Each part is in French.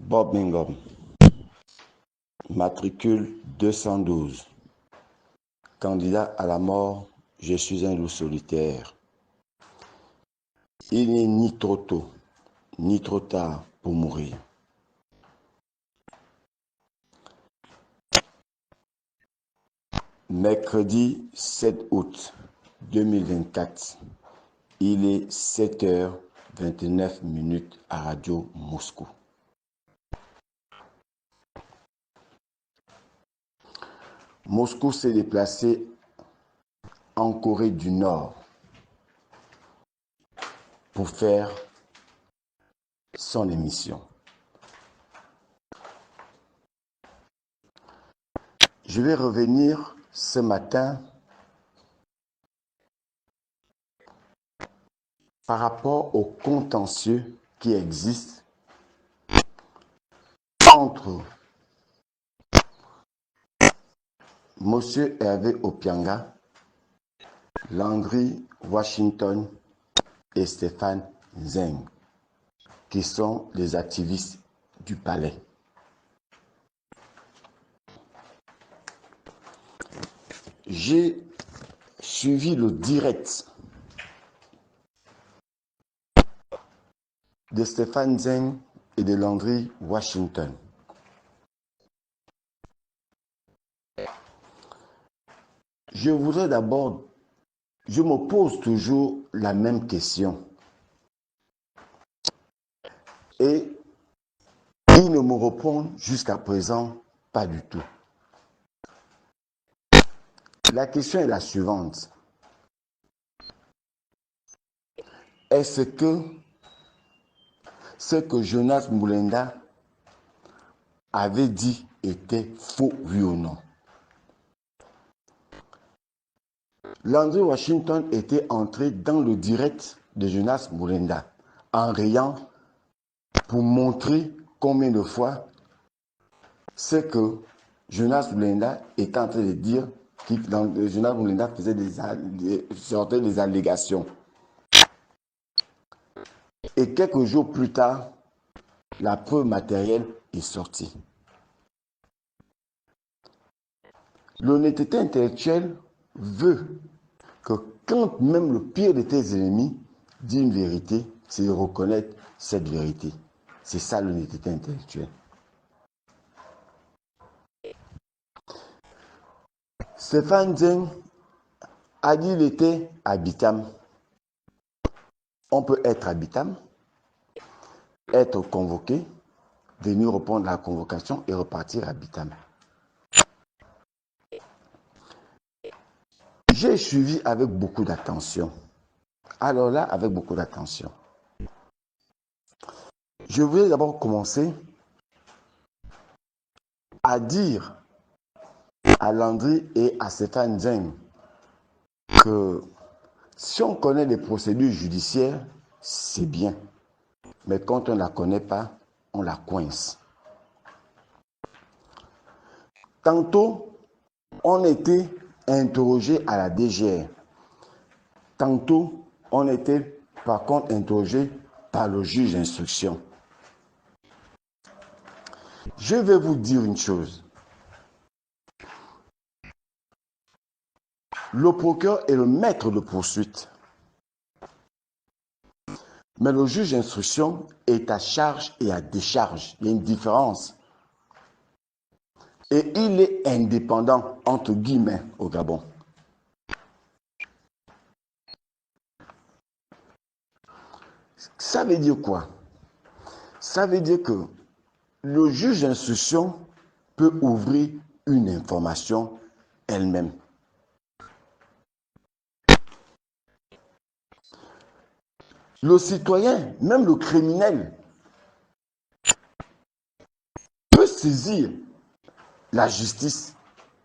Bob Mingom, matricule 212. Candidat à la mort, je suis un loup solitaire. Il n'est ni trop tôt, ni trop tard pour mourir. Mercredi 7 août 2024, il est 7h29 à Radio Moscou. Moscou s'est déplacé en Corée du Nord pour faire son émission. Je vais revenir ce matin par rapport au contentieux qui existe entre M. Hervé Opianga, Landry Washington et Stéphane Zeng, qui sont les activistes du palais. J'ai suivi le direct de Stéphane Zeng et de Landry Washington. Je voudrais d'abord, je me pose toujours la même question. Et ils ne me répondent jusqu'à présent pas du tout. La question est la suivante. Est-ce que ce que Jonas Moulenda avait dit était faux, oui ou non? Landry Washington était entré dans le direct de Jonas Moulenda en riant pour montrer combien de fois ce que Jonas Moulenda était en train de dire, Jonas Moulenda sortait des allégations. Et quelques jours plus tard, la preuve matérielle est sortie. L'honnêteté intellectuelle veut que quand même le pire de tes ennemis dit une vérité, c'est de reconnaître cette vérité. C'est ça l'honnêteté intellectuelle. Stéphane Zeng a dit qu'il était à Bitam. On peut être à Bitam, être convoqué, venir répondre à la convocation et repartir à Bitam. J'ai suivi avec beaucoup d'attention. Alors là, avec beaucoup d'attention. Je voulais d'abord commencer à dire à Landry et à Stéphane Zeng que si on connaît les procédures judiciaires, c'est bien. Mais quand on ne la connaît pas, on la coince. Tantôt, on était interrogé à la DGR. Tantôt, on était par contre interrogé par le juge d'instruction. Je vais vous dire une chose. Le procureur est le maître de poursuite. Mais le juge d'instruction est à charge et à décharge. Il y a une différence. Et il est indépendant, entre guillemets, au Gabon. Ça veut dire quoi? Ça veut dire que le juge d'instruction peut ouvrir une information elle-même. Le citoyen, même le criminel, peut saisir la justice.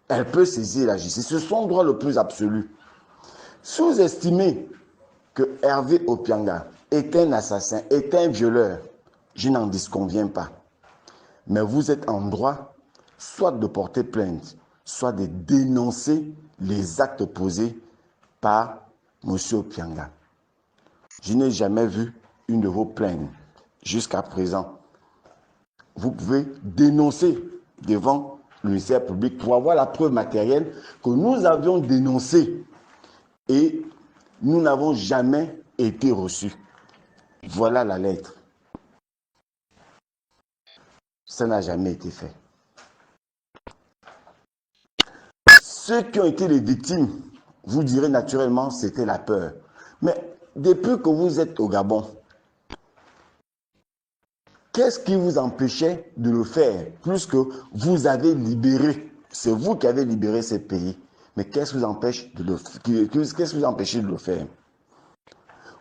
Elle peut saisir la justice. C'est son droit le plus absolu. Si vous estimez que Hervé Opianga est un assassin, est un violeur, je n'en disconviens pas. Mais vous êtes en droit soit de porter plainte, soit de dénoncer les actes posés par M. Opianga. Je n'ai jamais vu une de vos plaintes jusqu'à présent vous pouvez dénoncer devant le ministère public pour avoir la preuve matérielle que nous avions dénoncé et nous n'avons jamais été reçus. Voilà la lettre. Ça n'a jamais été fait. Ceux qui ont été les victimes, vous direz naturellement, c'était la peur. Mais depuis que vous êtes au Gabon, qu'est-ce qui vous empêchait de le faire? Plus que vous avez libéré, c'est vous qui avez libéré ce pays. Mais qu'est-ce qui vous empêche de le faire?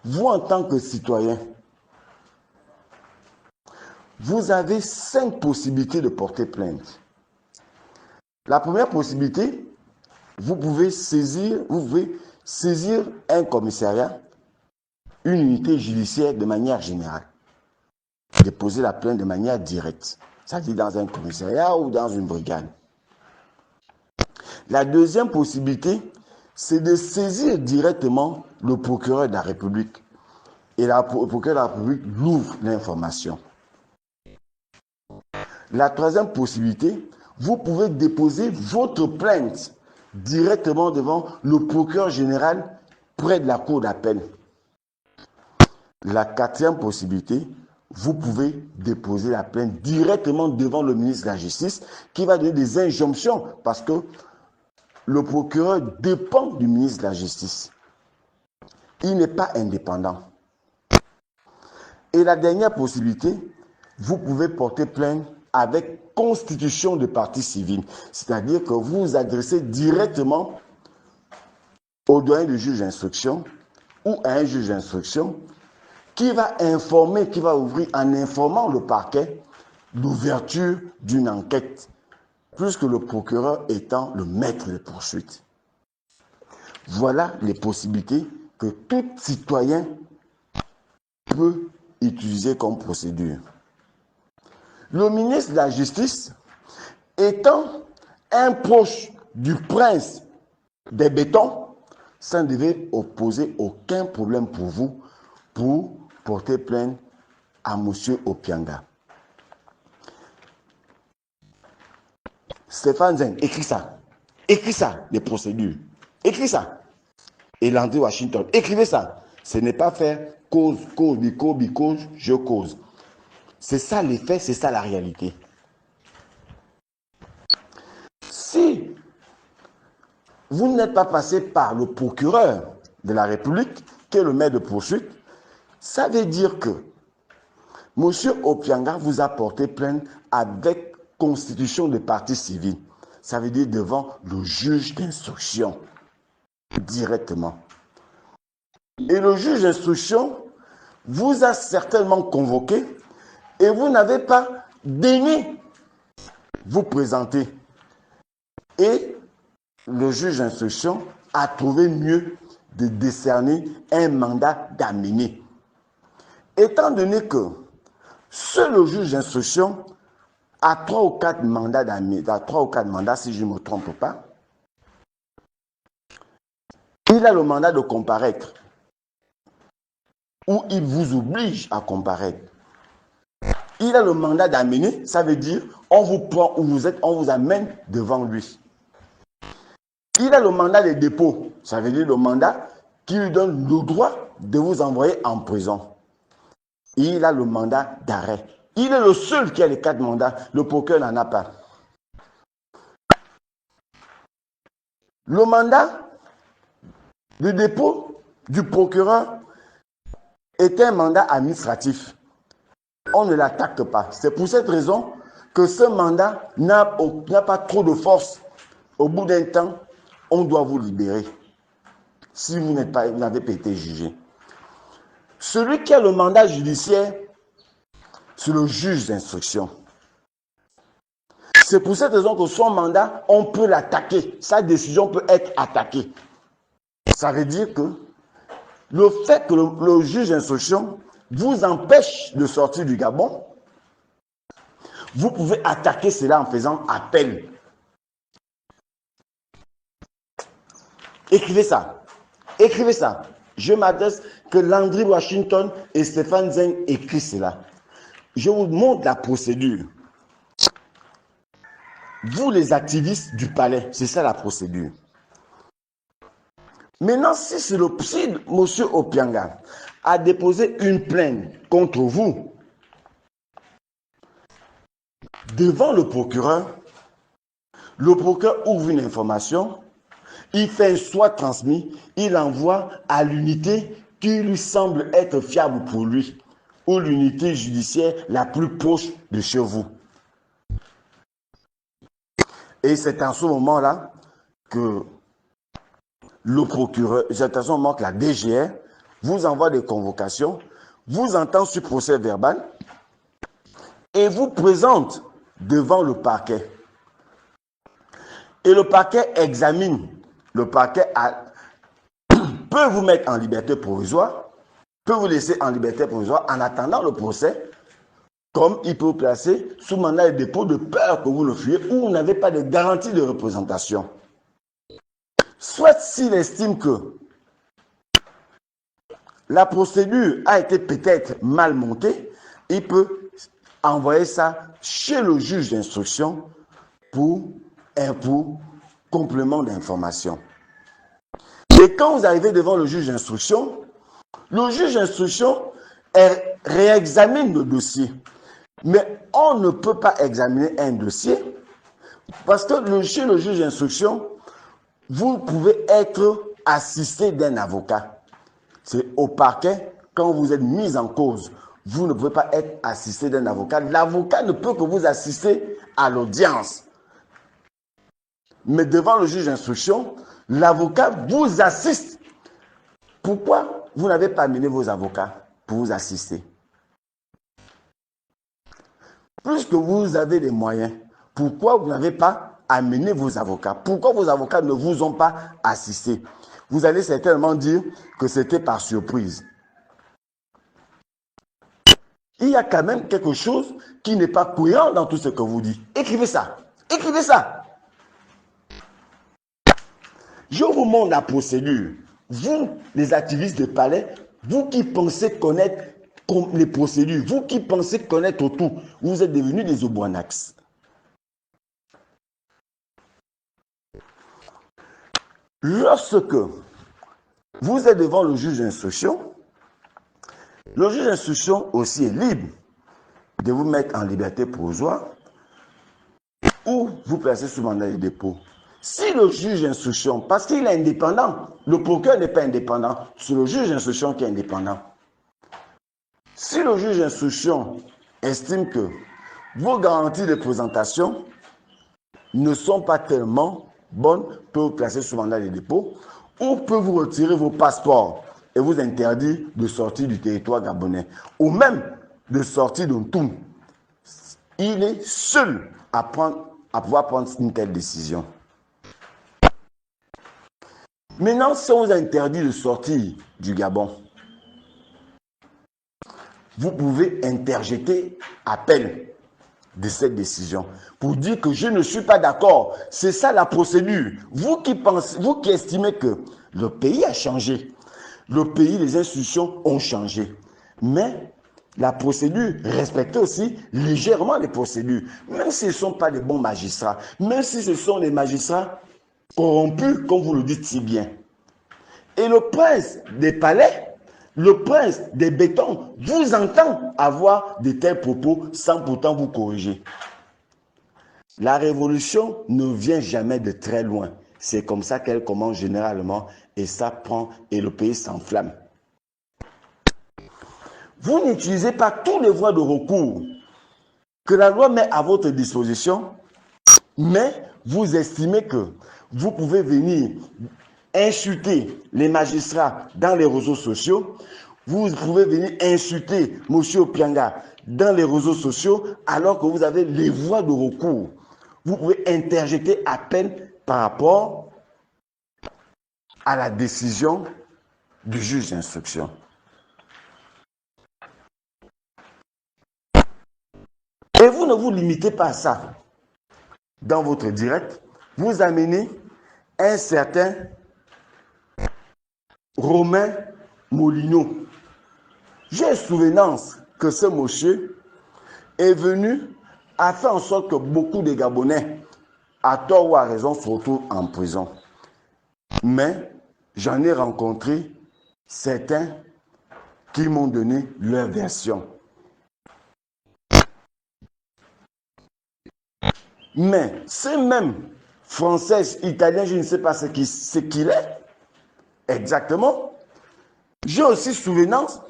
Vous, en tant que citoyen, vous avez 5 possibilités de porter plainte. La première possibilité, vous pouvez saisir un commissariat, une unité judiciaire de manière générale. Déposer la plainte de manière directe, c'est-à-dire dans un commissariat ou dans une brigade. La deuxième possibilité, c'est de saisir directement le procureur de la République. Et le procureur de la République l'ouvre l'information. La troisième possibilité, vous pouvez déposer votre plainte directement devant le procureur général près de la cour d'appel. La quatrième possibilité, vous pouvez déposer la plainte directement devant le ministre de la Justice qui va donner des injonctions parce que le procureur dépend du ministre de la Justice. Il n'est pas indépendant. Et la dernière possibilité, vous pouvez porter plainte avec constitution de partie civile. C'est-à-dire que vous vous adressez directement au doyen du juge d'instruction ou à un juge d'instruction qui va informer, qui va ouvrir en informant le parquet l'ouverture d'une enquête, plus que le procureur étant le maître de poursuite. Voilà les possibilités que tout citoyen peut utiliser comme procédure. Le ministre de la Justice, étant un proche du prince des bétons, ça ne devait poser aucun problème pour vous pour porter plainte à M. Opianga. Stéphane Zeng, écris ça, les procédures, écris ça. Et Landry Washington, écrivez ça. Ce n'est pas faire cause, because, je cause. C'est ça les faits, c'est ça la réalité. Si vous n'êtes pas passé par le procureur de la République, qui est le maître de poursuite, ça veut dire que M. Opianga vous a porté plainte avec constitution de partie civile. Ça veut dire devant le juge d'instruction, directement. Et le juge d'instruction vous a certainement convoqué et vous n'avez pas daigné vous présenter. Et le juge d'instruction a trouvé mieux de décerner un mandat d'amener. Étant donné que seul le juge d'instruction a 3 ou 4 mandats d'amener, 3 ou 4 mandats si je ne me trompe pas, il a le mandat de comparaître, ou il vous oblige à comparaître. Il a le mandat d'amener, ça veut dire on vous prend où vous êtes, on vous amène devant lui. Il a le mandat de dépôt, ça veut dire le mandat qui lui donne le droit de vous envoyer en prison. Il a le mandat d'arrêt. Il est le seul qui a les 4 mandats, le procureur n'en a pas. Le mandat de dépôt du procureur est un mandat administratif. On ne l'attaque pas. C'est pour cette raison que ce mandat n'a pas trop de force. Au bout d'un temps, on doit vous libérer si vous n'avez pas été jugé. Celui qui a le mandat judiciaire, c'est le juge d'instruction. C'est pour cette raison que son mandat, on peut l'attaquer. Sa décision peut être attaquée. Ça veut dire que le fait que le juge d'instruction vous empêche de sortir du Gabon, vous pouvez attaquer cela en faisant appel. Écrivez ça. Écrivez ça. Je m'adresse que Landry Washington et Stéphane Zeng écrivent cela. Je vous montre la procédure. vous les activistes du palais, c'est ça la procédure. Maintenant, si M. Opianga a déposé une plainte contre vous devant le procureur ouvre une information, il fait un soit transmis, il envoie à l'unité qui lui semble être fiable pour lui, ou l'unité judiciaire la plus proche de chez vous. Et c'est en ce moment-là que le procureur, c'est à ce moment que la DGR vous envoie des convocations, vous entend sur procès verbal et vous présente devant le parquet. Et le parquet examine. Le parquet peut vous mettre en liberté provisoire, peut vous laisser en liberté provisoire en attendant le procès, comme il peut vous placer sous mandat de dépôt de peur que vous le fuyez ou vous n'avez pas de garantie de représentation. Soit s'il estime que la procédure a été peut-être mal montée, il peut envoyer ça chez le juge d'instruction pour complément d'information. Et quand vous arrivez devant le juge d'instruction réexamine le dossier. Mais on ne peut pas examiner un dossier parce que chez le juge d'instruction, vous pouvez être assisté d'un avocat. C'est au parquet, quand vous êtes mis en cause, vous ne pouvez pas être assisté d'un avocat. L'avocat ne peut que vous assister à l'audience. Mais devant le juge d'instruction, l'avocat vous assiste. Pourquoi vous n'avez pas amené vos avocats pour vous assister? Puisque vous avez les moyens, pourquoi vous n'avez pas amené vos avocats? Pourquoi vos avocats ne vous ont pas assisté? Vous allez certainement dire que c'était par surprise. Il y a quand même quelque chose qui n'est pas cohérent dans tout ce que vous dites. Écrivez ça. Écrivez ça. Je vous montre la procédure. Vous, les activistes de palais, vous qui pensez connaître les procédures, vous qui pensez connaître tout, vous êtes devenus des Obouanax. Lorsque vous êtes devant le juge d'instruction, le juge d'instruction aussi est libre de vous mettre en liberté provisoire ou vous placer sous mandat de dépôt. Si le juge d'instruction, parce qu'il est indépendant, le procureur n'est pas indépendant, c'est le juge d'instruction qui est indépendant. Si le juge d'instruction estime que vos garanties de présentation ne sont pas tellement bonnes, peut vous placer sous mandat de dépôt ou peut vous retirer vos passeports et vous interdire de sortir du territoire gabonais ou même de sortir de tout. Il est seul à pouvoir prendre une telle décision. Maintenant, si on vous interdit de sortir du Gabon, vous pouvez interjeter appel de cette décision pour dire que je ne suis pas d'accord. C'est ça la procédure. Vous qui estimez que le pays a changé, le pays, les institutions ont changé, mais la procédure respecte aussi légèrement les procédures, même si ce ne sont pas des bons magistrats, même si ce sont des magistrats corrompus, comme vous le dites si bien. Et le prince des palais, le prince des bétons, vous entend avoir de tels propos sans pourtant vous corriger. La révolution ne vient jamais de très loin. C'est comme ça qu'elle commence généralement et ça prend et le pays s'enflamme. Vous n'utilisez pas tous les voies de recours que la loi met à votre disposition, mais vous estimez que vous pouvez venir insulter les magistrats dans les réseaux sociaux, vous pouvez venir insulter M. Opianga dans les réseaux sociaux alors que vous avez les voies de recours. Vous pouvez interjeter à peine par rapport à la décision du juge d'instruction. Et vous ne vous limitez pas à ça. Dans votre direct, vous amenez un certain Romain Molino. J'ai souvenance que ce monsieur est venu, a fait en sorte que beaucoup de Gabonais à tort ou à raison, se retrouvent en prison. Mais j'en ai rencontré certains qui m'ont donné leur version. Mais ces mêmes Français, Italiens, je ne sais pas ce qu'il est exactement. J'ai aussi souvenance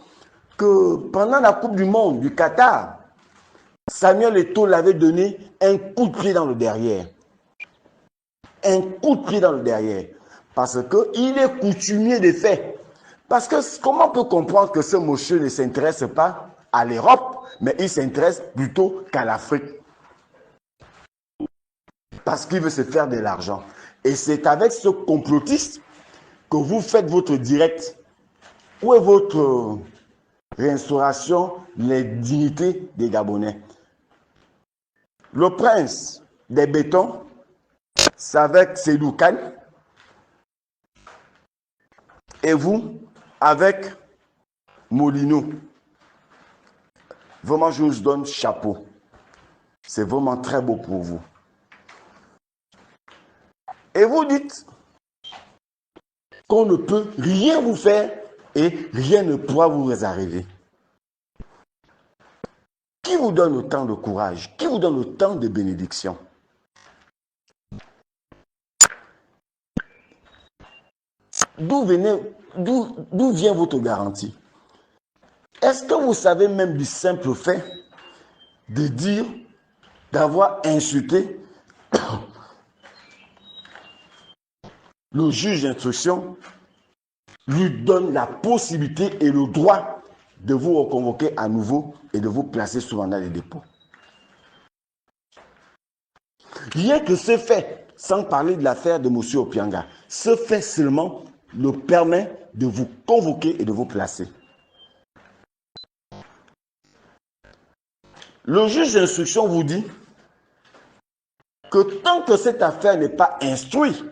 que pendant la Coupe du Monde du Qatar, Samuel Eto'o l'avait donné un coup de pied dans le derrière. Un coup de pied dans le derrière. Parce qu'il est coutumier des faits. Parce que comment on peut comprendre que ce monsieur ne s'intéresse pas à l'Europe, mais il s'intéresse plutôt qu'à l'Afrique. Parce qu'il veut se faire de l'argent. Et c'est avec ce complotiste que vous faites votre direct. Où est votre réinstauration, les dignités des Gabonais? Le prince des bétons, c'est avec Seydou Kane. Et vous, avec Molino. Vraiment, je vous donne chapeau. C'est vraiment très beau pour vous. Et vous dites qu'on ne peut rien vous faire et rien ne pourra vous arriver. Qui vous donne autant de courage? Qui vous donne autant de bénédiction? D'où vient votre garantie? Est-ce que vous savez même du simple fait de dire, d'avoir insulté le juge d'instruction lui donne la possibilité et le droit de vous reconvoquer à nouveau et de vous placer sous mandat de dépôt? Rien que ce fait, sans parler de l'affaire de M. Opianga, ce fait seulement le permet de vous convoquer et de vous placer. Le juge d'instruction vous dit que tant que cette affaire n'est pas instruite,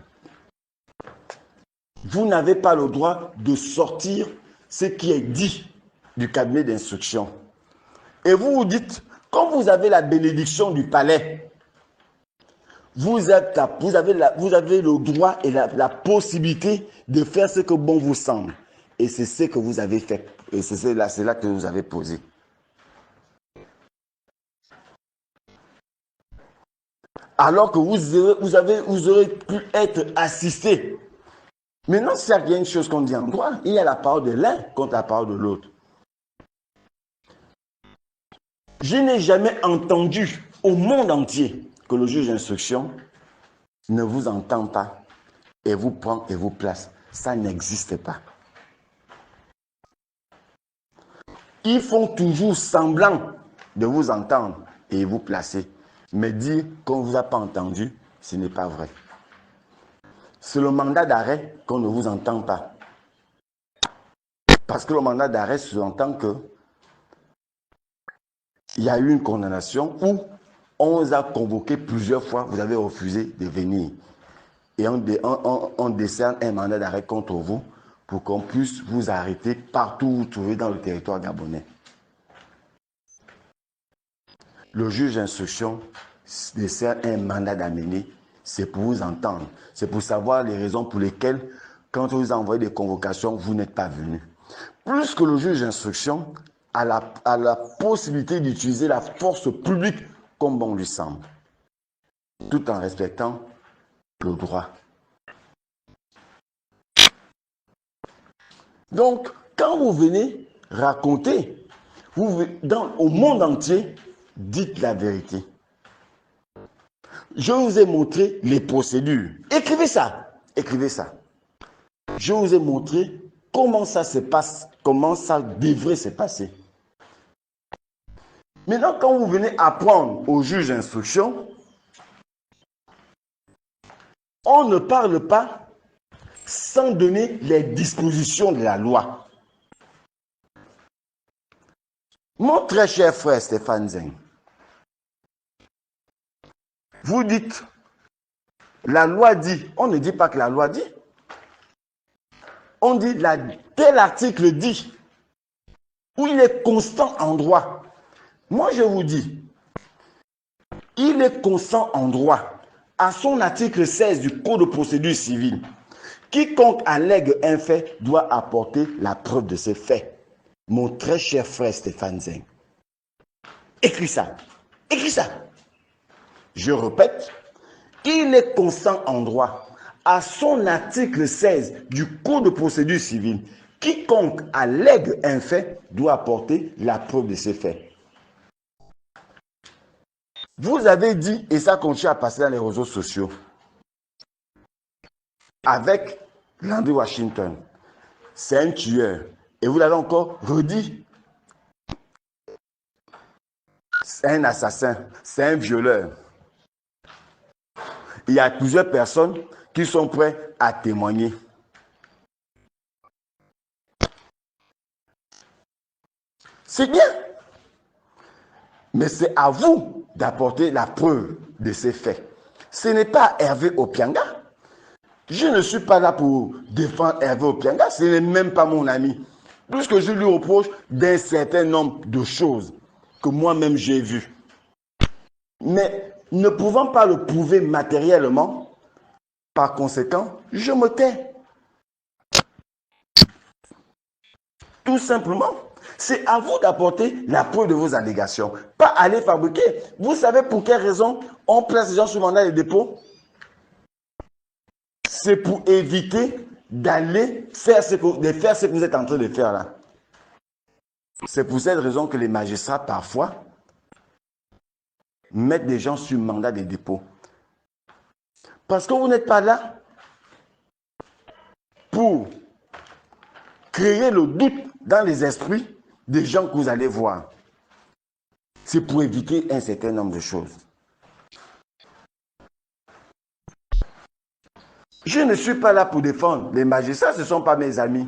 vous n'avez pas le droit de sortir ce qui est dit du cabinet d'instruction. Et vous vous dites, quand vous avez la bénédiction du palais, vous avez le droit et la possibilité de faire ce que bon vous semble. Et c'est ce que vous avez fait. Et c'est là que vous avez posé. Alors que vous aurez pu être assisté. Maintenant, s'il y a une chose qu'on dit en droit, il y a la parole de l'un contre la parole de l'autre. Je n'ai jamais entendu au monde entier que le juge d'instruction ne vous entend pas et vous prend et vous place. Ça n'existe pas. Ils font toujours semblant de vous entendre et vous placer. Mais dire qu'on ne vous a pas entendu, ce n'est pas vrai. C'est le mandat d'arrêt qu'on ne vous entend pas. Parce que le mandat d'arrêt sous-entend que il y a eu une condamnation où on vous a convoqué plusieurs fois, vous avez refusé de venir. Et on décerne un mandat d'arrêt contre vous pour qu'on puisse vous arrêter partout où vous trouvez dans le territoire gabonais. Le juge d'instruction décerne un mandat d'amener, c'est pour vous entendre. C'est pour savoir les raisons pour lesquelles, quand on vous a envoyé des convocations, vous n'êtes pas venu. Plus que le juge d'instruction a la possibilité d'utiliser la force publique comme bon lui semble, tout en respectant le droit. Donc, quand vous venez raconter, au monde entier, dites la vérité. Je vous ai montré les procédures. Écrivez ça. Écrivez ça. Je vous ai montré comment ça se passe, comment ça devrait se passer. Maintenant, quand vous venez apprendre au juge d'instruction, on ne parle pas sans donner les dispositions de la loi. Mon très cher frère Stéphane Zeng, vous dites, la loi dit, on ne dit pas que la loi dit. On dit, tel article dit, où il est constant en droit. Moi, je vous dis, il est constant en droit. À son article 16 du Code de procédure civile, quiconque allègue un fait doit apporter la preuve de ces faits. Mon très cher frère Stéphane Zeng, écris ça. Écris ça. Je répète, il est constant en droit à son article 16 du Code de procédure civile. Quiconque allègue un fait doit apporter la preuve de ces faits. Vous avez dit, et ça continue à passer dans les réseaux sociaux, avec Landry Washington, c'est un tueur. Et vous l'avez encore redit. C'est un assassin, c'est un violeur. Il y a plusieurs personnes qui sont prêtes à témoigner. C'est bien. Mais c'est à vous d'apporter la preuve de ces faits. Ce n'est pas Hervé Opianga. Je ne suis pas là pour défendre Hervé Opianga. Ce n'est même pas mon ami. Puisque je lui reproche d'un certain nombre de choses que moi-même j'ai vues. Mais ne pouvant pas le prouver matériellement, par conséquent, je me tais. Tout simplement. C'est à vous d'apporter la preuve de vos allégations. Pas aller fabriquer. Vous savez pour quelle raison on place les gens sous mandat de dépôt? C'est pour éviter d'aller faire ce que vous êtes en train de faire là. C'est pour cette raison que les magistrats parfois mettent des gens sur mandat de dépôt. Parce que vous n'êtes pas là pour créer le doute dans les esprits des gens que vous allez voir. C'est pour éviter un certain nombre de choses. Je ne suis pas là pour défendre les magistrats, ce ne sont pas mes amis.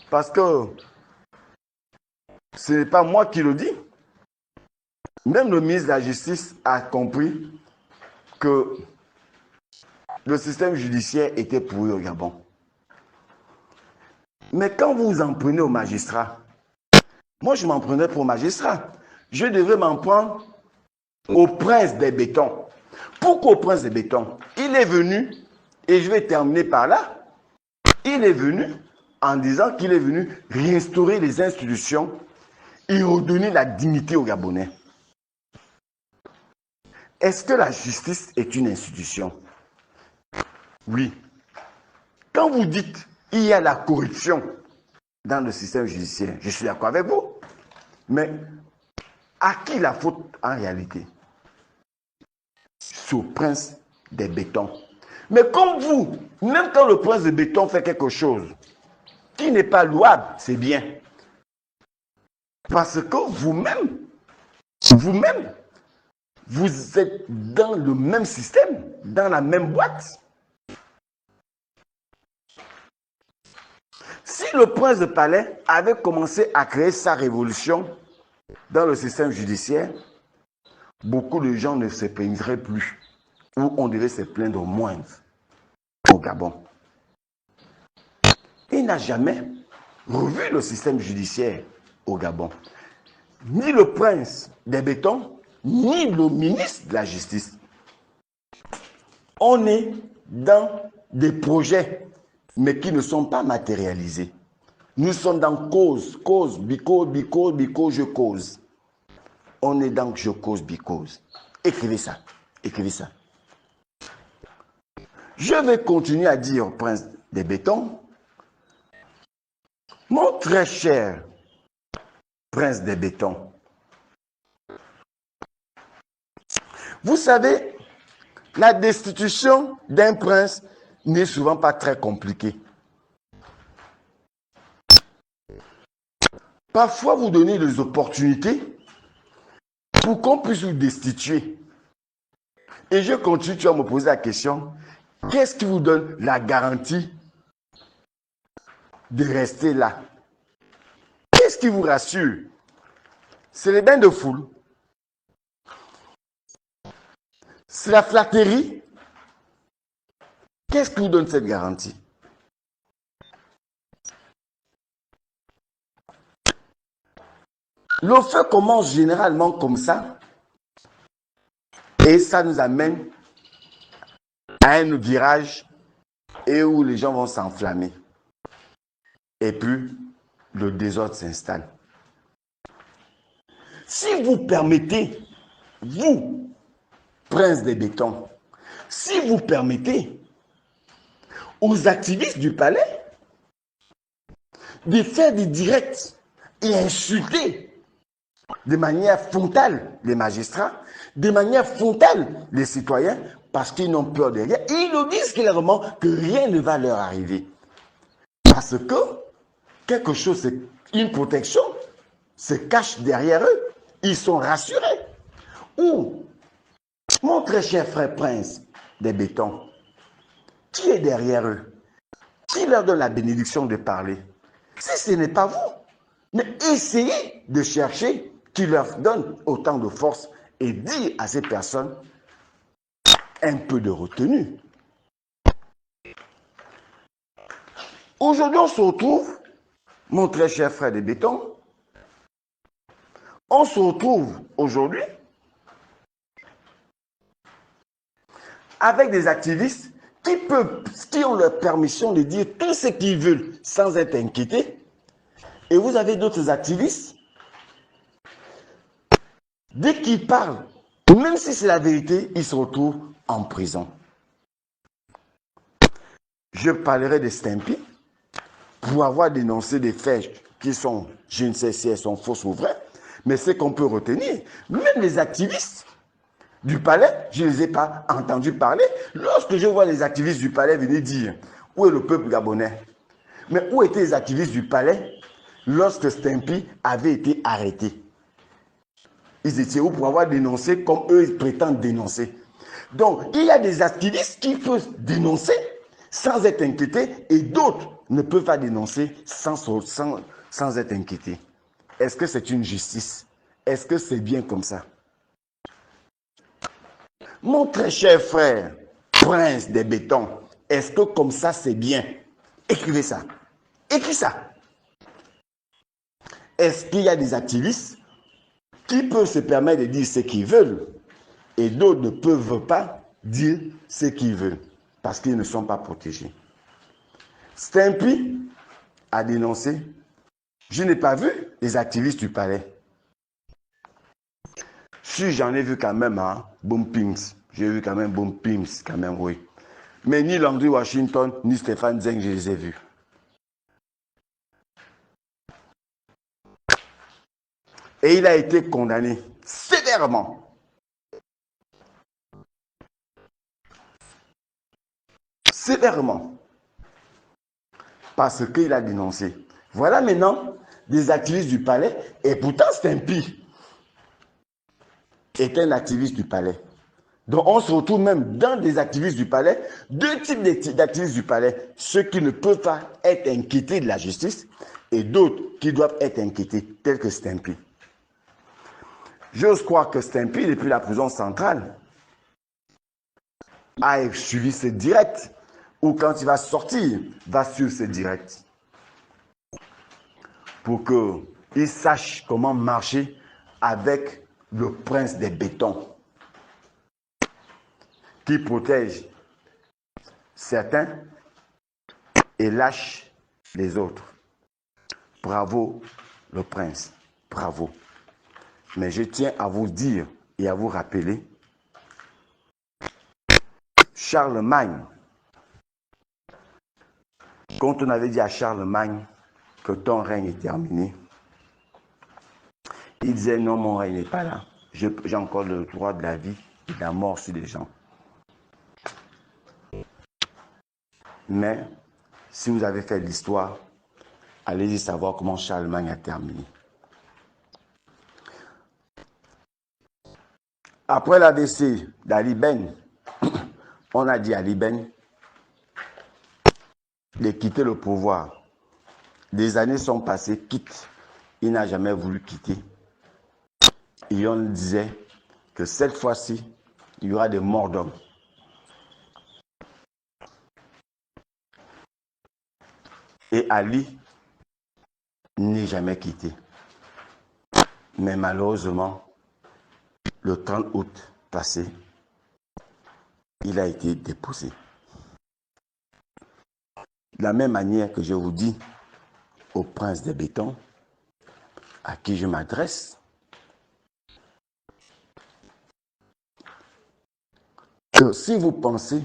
Parce que ce n'est pas moi qui le dis. Même le ministre de la Justice a compris que le système judiciaire était pourri au Gabon. Mais quand vous vous en prenez aux magistrats, moi je m'en prenais pour magistrat. Je devrais m'en prendre au prince des bétons. Pourquoi au prince des bétons? Il est venu, et je vais terminer par là, il est venu en disant qu'il est venu réinstaurer les institutions et redonner la dignité aux Gabonais. Est-ce que la justice est une institution? Oui. Quand vous dites il y a la corruption dans le système judiciaire, je suis d'accord avec vous. Mais à qui la faute en réalité? C'est au prince des bétons. Mais comme vous, même quand le prince des bétons fait quelque chose qui n'est pas louable, c'est bien. Parce que vous-même, vous êtes dans le même système, dans la même boîte. Si le prince de Palais avait commencé à créer sa révolution dans le système judiciaire, beaucoup de gens ne se plaigneraient plus, ou on devait se plaindre moins au Gabon. Il n'a jamais revu le système judiciaire au Gabon. Ni le prince des bétons, ni le ministre de la Justice. On est dans des projets, mais qui ne sont pas matérialisés. Nous sommes dans cause, because, je cause. On est dans je cause, because. Écrivez ça, écrivez ça. Je vais continuer à dire au prince des bétons, mon très cher prince des bétons, vous savez, la destitution d'un prince n'est souvent pas très compliquée. Parfois, vous donnez des opportunités pour qu'on puisse vous destituer. Et je continue, tu vas me poser la question, qu'est-ce qui vous donne la garantie de rester là? Qu'est-ce qui vous rassure? C'est les bains de foule? C'est la flatterie? Qu'est-ce qui vous donne cette garantie? Le feu commence généralement comme ça. Et ça nous amène à un virage et où les gens vont s'enflammer. Et puis, le désordre s'installe. Si vous permettez, vous, prince des bétons, si vous permettez aux activistes du palais de faire des directs et insulter de manière frontale les magistrats, de manière frontale les citoyens, parce qu'ils n'ont peur de rien. Ils nous disent clairement que rien ne va leur arriver. Parce que quelque chose, une protection, se cache derrière eux. Ils sont rassurés. Ou, mon très cher frère prince des bétons, qui est derrière eux? Qui leur donne la bénédiction de parler? Si ce n'est pas vous, mais essayez de chercher qui leur donne autant de force et dire à ces personnes un peu de retenue. Aujourd'hui, on se retrouve, mon très cher frère des bétons, on se retrouve aujourd'hui avec des activistes qui ont la permission de dire tout ce qu'ils veulent sans être inquiétés. Et vous avez d'autres activistes, dès qu'ils parlent, même si c'est la vérité, ils se retrouvent en prison. Je parlerai de Stampy pour avoir dénoncé des faits qui sont, je ne sais si elles sont fausses ou vraies, mais c'est qu'on peut retenir. Même les activistes du palais, je ne les ai pas entendus parler. Lorsque je vois les activistes du palais venir dire où est le peuple gabonais, mais où étaient les activistes du palais lorsque Stampy avait été arrêté? Ils étaient où pour avoir dénoncé comme eux ils prétendent dénoncer? Donc, il y a des activistes qui peuvent dénoncer sans être inquiétés et d'autres ne peuvent pas dénoncer sans être inquiétés. Est-ce que c'est une justice? Est-ce que c'est bien comme ça? Mon très cher frère, prince des bétons, est-ce que comme ça c'est bien? Écrivez ça. Écris ça. Est-ce qu'il y a des activistes qui peuvent se permettre de dire ce qu'ils veulent et d'autres ne peuvent pas dire ce qu'ils veulent parce qu'ils ne sont pas protégés? Stampy a dénoncé. Je n'ai pas vu les activistes du palais. Si j'en ai vu quand même, hein, Bumpings. J'ai vu quand même Bumpings, quand même, oui. Mais ni Landry Washington, ni Stéphane Zeng, je les ai vus. Et il a été condamné sévèrement. Sévèrement. Parce qu'il a dénoncé. Voilà maintenant des activistes du palais. Et pourtant, Stampy est un activiste du palais. Donc on se retrouve même dans des activistes du palais, deux types d'activistes du palais, ceux qui ne peuvent pas être inquiétés de la justice et d'autres qui doivent être inquiétés, tels que Stampy. J'ose croire que Stampy, depuis la prison centrale, a suivi ce direct, ou quand il va sortir, va suivre ce direct. Pour qu'il sache comment marcher avec le prince des bétons, qui protège certains et lâche les autres. Bravo le prince, bravo. Mais je tiens à vous dire et à vous rappeler, Charlemagne, quand on avait dit à Charlemagne que ton règne est terminé, il disait non, mon règne n'est pas là. J'ai encore le droit de la vie et de la mort sur les gens. Mais si vous avez fait l'histoire, allez-y savoir comment Charlemagne a terminé. Après la décès d'Ali Ben, on a dit à Ali Ben de quitter le pouvoir. Des années sont passées, quitte. Il n'a jamais voulu quitter. Et on disait que cette fois-ci, il y aura des morts d'hommes. Et Ali n'est jamais quitté. Mais malheureusement, le 30 août passé, il a été déposé. De la même manière que je vous dis au prince des bétons, à qui je m'adresse, que si vous pensez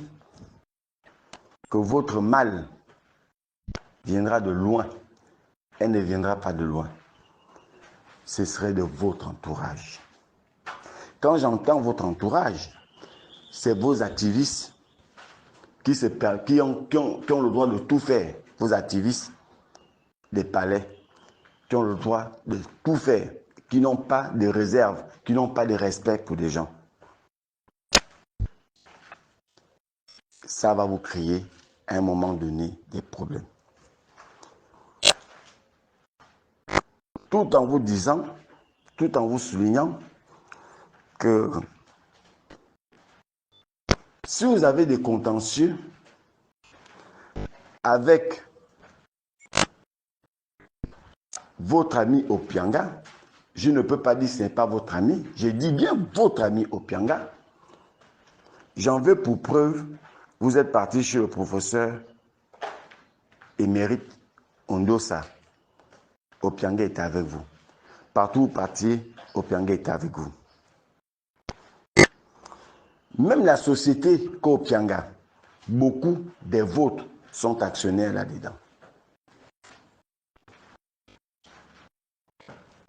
que votre mal viendra de loin, elle ne viendra pas de loin. Ce serait de votre entourage. Quand j'entends votre entourage, c'est vos activistes qui ont le droit de tout faire. Vos activistes des palais qui ont le droit de tout faire, qui n'ont pas de réserve, qui n'ont pas de respect pour des gens. Ça va vous créer à un moment donné des problèmes. Tout en vous disant, tout en vous soulignant que si vous avez des contentieux avec votre ami Opianga, je ne peux pas dire que ce n'est pas votre ami, je dis bien votre ami Opianga. J'en veux pour preuve, vous êtes parti chez le professeur émérite Ondosa. Opianga est avec vous. Partout où vous partiez, Opianga est avec vous. Même la société Opianga, beaucoup des vôtres sont actionnaires là-dedans.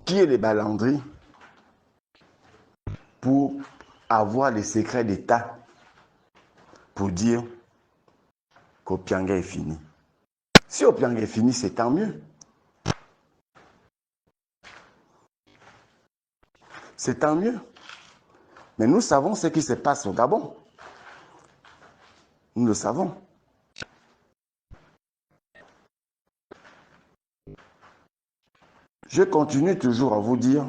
Qui est les balandries pour avoir les secrets d'État pour dire qu'Opianga est fini? Si Opianga est fini, c'est tant mieux. C'est tant mieux. Mais nous savons ce qui se passe au Gabon. Nous le savons. Je continue toujours à vous dire,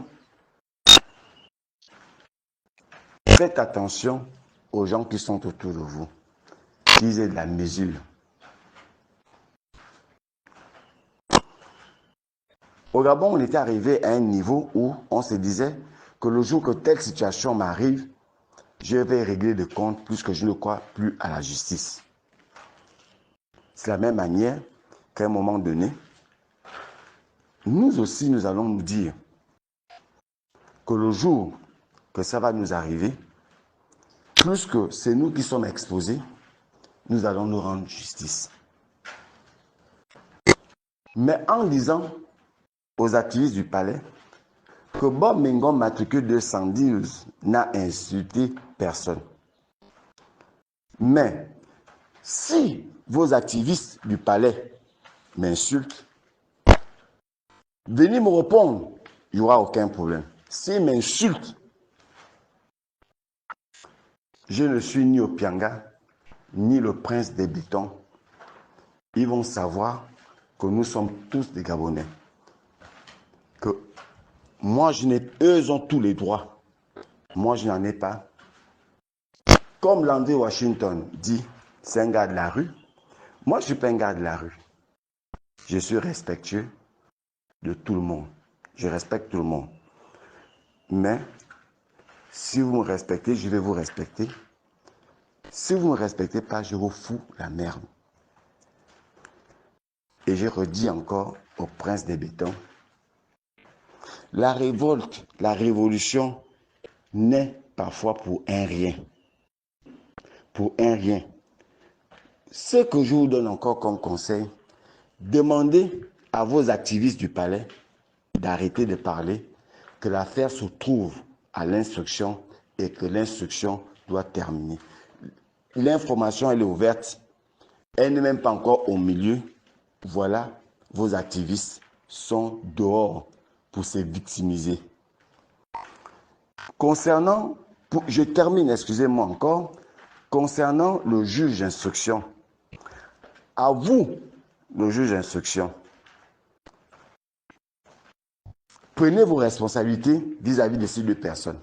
faites attention aux gens qui sont autour de vous, qu'ils aient de la mesure. Au Gabon, on était arrivé à un niveau où on se disait que le jour que telle situation m'arrive, je vais régler des comptes puisque je ne crois plus à la justice. C'est la même manière qu'à un moment donné, nous aussi, nous allons nous dire que le jour que ça va nous arriver, plus que c'est nous qui sommes exposés, nous allons nous rendre justice. Mais en disant aux activistes du palais que Bob Mengon matricule 210 n'a insulté personne. Mais si vos activistes du palais m'insultent, venez me répondre, il n'y aura aucun problème. S'ils m'insultent, je ne suis ni Opianga, ni le prince des bétons. Ils vont savoir que nous sommes tous des Gabonais. Que moi, eux ont tous les droits. Moi, je n'en ai pas. Comme Landry Washington dit, c'est un gars de la rue. Moi, je ne suis pas un gars de la rue. Je suis respectueux de tout le monde. Je respecte tout le monde. Mais si vous me respectez, je vais vous respecter. Si vous ne me respectez pas, je vous fous la merde. Et je redis encore au prince des bétons, la révolte, la révolution naît parfois pour un rien. Pour un rien. Ce que je vous donne encore comme conseil, demandez à vos activistes du palais d'arrêter de parler, que l'affaire se trouve à l'instruction et que l'instruction doit terminer. L'information, elle est ouverte, elle n'est même pas encore au milieu. Voilà, vos activistes sont dehors pour se victimiser. Concernant, je termine, excusez-moi encore, concernant le juge d'instruction, à vous, le juge d'instruction, prenez vos responsabilités vis-à-vis de ces deux personnes.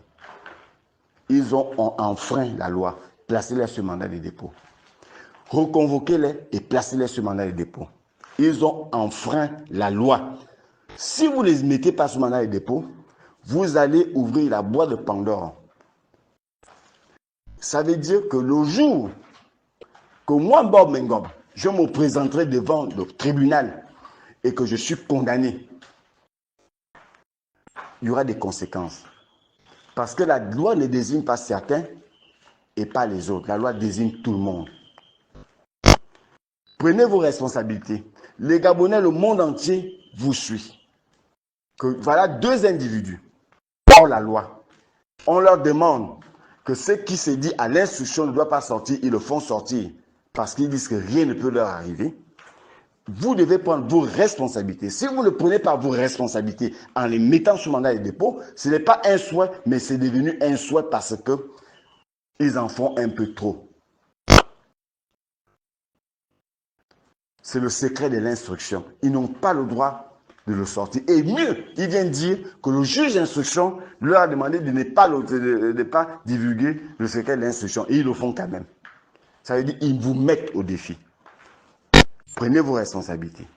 Ils ont enfreint la loi. Placez-les sur mandat de dépôt. Reconvoquez-les et placez-les sur mandat de dépôt. Ils ont enfreint la loi. Si vous ne les mettez pas sur mandat de dépôt, vous allez ouvrir la boîte de Pandore Ça veut dire que le jour que moi, Bob Mengob, je me présenterai devant le tribunal et que je suis condamné, il y aura des conséquences. Parce que la loi ne désigne pas certains et pas les autres. La loi désigne tout le monde. Prenez vos responsabilités. Les Gabonais, le monde entier vous suit. Que, voilà deux individus hors la loi. On leur demande que ce qui se dit à l'instruction ne doit pas sortir, ils le font sortir parce qu'ils disent que rien ne peut leur arriver. Vous devez prendre vos responsabilités. Si vous ne prenez pas vos responsabilités en les mettant sous mandat de dépôt, ce n'est pas un souhait, mais c'est devenu un souhait parce qu'ils en font un peu trop. C'est le secret de l'instruction. Ils n'ont pas le droit de le sortir. Et mieux, il vient dire que le juge d'instruction leur a demandé de ne pas divulguer le secret de l'instruction. Et ils le font quand même. Ça veut dire qu'ils vous mettent au défi. Prenez vos responsabilités.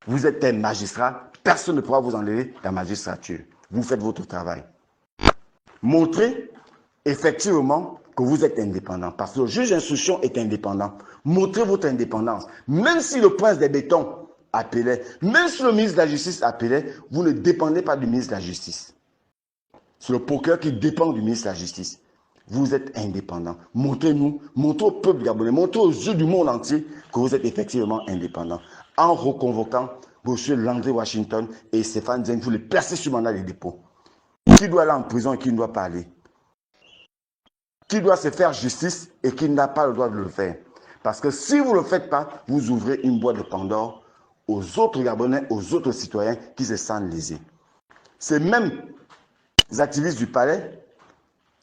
Vous êtes un magistrat, personne ne pourra vous enlever la magistrature. Vous faites votre travail. Montrez effectivement que vous êtes indépendant, parce que le juge d'instruction est indépendant. Montrez votre indépendance. Même si le prince des bétons appelait, même si le ministre de la Justice appelait, vous ne dépendez pas du ministre de la Justice. C'est le procureur qui dépend du ministre de la Justice. Vous êtes indépendant. Montrez-nous, montrez au peuple gabonais, montrez aux yeux du monde entier que vous êtes effectivement indépendant. En reconvoquant M. Landry Washington et Stéphane Dieng, vous les placez sur mandat de dépôt. Qui doit aller en prison et qui ne doit pas aller? Qui doit se faire justice et qui n'a pas le droit de le faire? Parce que si vous ne le faites pas, vous ouvrez une boîte de Pandore aux autres Gabonais, aux autres citoyens qui se sentent lésés. Ces mêmes activistes du palais,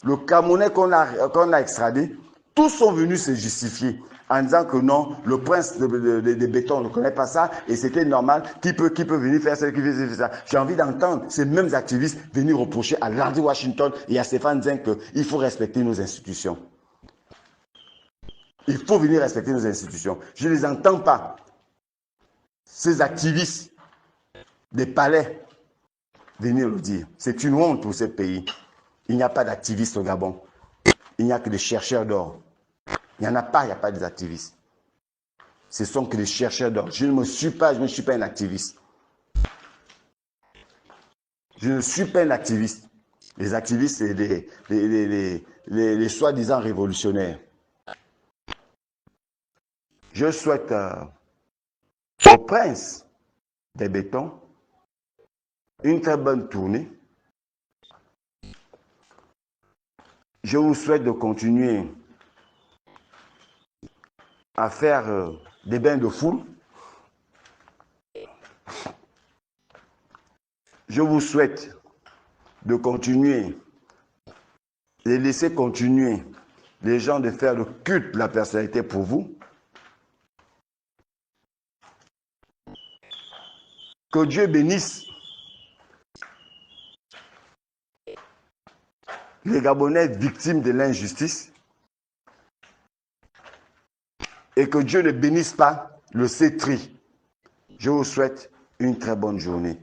le Camerounais qu'on a extradé, tous sont venus se justifier en disant que non, le prince de béton ne connaît pas ça et c'était normal, qui peut venir faire ça, qui peut faire ça. J'ai envie d'entendre ces mêmes activistes venir reprocher à Landry Washington et à Stéphane Dieng qu'il faut respecter nos institutions. Il faut venir respecter nos institutions. Je ne les entends pas. Ces activistes des palais venir le dire. C'est une honte pour ce pays. Il n'y a pas d'activistes au Gabon. Il n'y a que des chercheurs d'or. Il n'y en a pas, il n'y a pas d'activistes. Ce sont que des chercheurs d'or. Je ne suis pas un activiste. Je ne suis pas un activiste. Les activistes, c'est les soi-disant révolutionnaires. Je souhaite au prince des bétons une très bonne tournée. Je vous souhaite de continuer à faire des bains de foule. Je vous souhaite de continuer, de laisser continuer les gens de faire le culte de la personnalité pour vous. Que Dieu bénisse les Gabonais victimes de l'injustice et que Dieu ne bénisse pas le CETRI. Je vous souhaite une très bonne journée.